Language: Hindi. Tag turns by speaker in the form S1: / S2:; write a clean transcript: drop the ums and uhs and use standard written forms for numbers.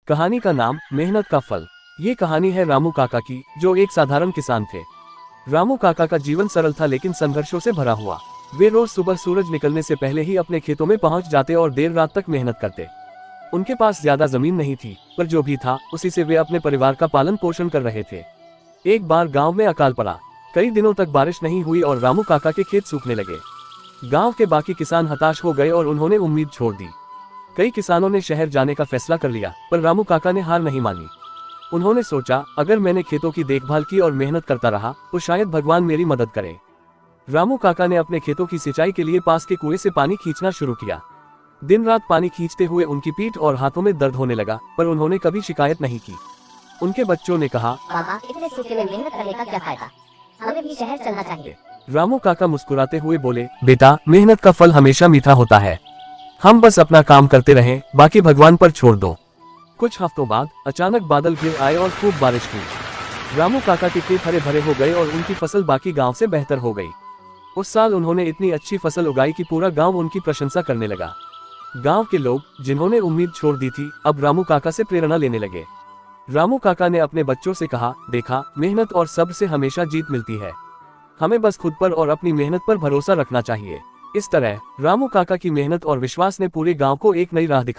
S1: कहानी का नाम मेहनत का फल। ये कहानी है रामू काका की, जो एक साधारण किसान थे। रामू काका का जीवन सरल था लेकिन संघर्षों से भरा हुआ। वे रोज सुबह सूरज निकलने से पहले ही अपने खेतों में पहुंच जाते और देर रात तक मेहनत करते। उनके पास ज्यादा जमीन नहीं थी, पर जो भी था उसी से वे अपने परिवार का पालन पोषण कर रहे थे। एक बार गांव में अकाल पड़ा। कई दिनों तक बारिश नहीं हुई और रामू काका के खेत सूखने लगे। गांव के बाकी किसान हताश हो गए और उन्होंने उम्मीद छोड़ दी। कई किसानों ने शहर जाने का फैसला कर लिया, पर रामू काका ने हार नहीं मानी। उन्होंने सोचा, अगर मैंने खेतों की देखभाल की और मेहनत करता रहा तो शायद भगवान मेरी मदद करे। रामू काका ने अपने खेतों की सिंचाई के लिए पास के कुएं से पानी खींचना शुरू किया। दिन रात पानी खींचते हुए उनकी पीठ और हाथों में दर्द होने लगा, पर उन्होंने कभी शिकायत नहीं की। उनके बच्चों ने कहा,
S2: पापा, इतने सूखे में मेहनत करने का क्या फायदा? हमें भी शहर चलना चाहिए।
S1: रामू काका मुस्कुराते हुए बोले, बेटा, मेहनत का फल हमेशा मीठा होता है। हम बस अपना काम करते रहें, बाकी भगवान पर छोड़ दो। कुछ हफ्तों बाद अचानक बादल घिर आए और खूब बारिश हुई। रामू काका के खेत हरे भरे हो गए और उनकी फसल बाकी गांव से बेहतर हो गई। उस साल उन्होंने इतनी अच्छी फसल उगाई कि पूरा गांव उनकी प्रशंसा करने लगा। गांव के लोग, जिन्होंने उम्मीद छोड़ दी थी, अब रामू काका से प्रेरणा लेने लगे। रामू काका ने अपने बच्चों से कहा, देखा, मेहनत और सब्र से हमेशा जीत मिलती है। हमें बस खुद पर और अपनी मेहनत पर भरोसा रखना चाहिए। इस तरह रामू काका की मेहनत और विश्वास ने पूरे गांव को एक नई राह दिखाई।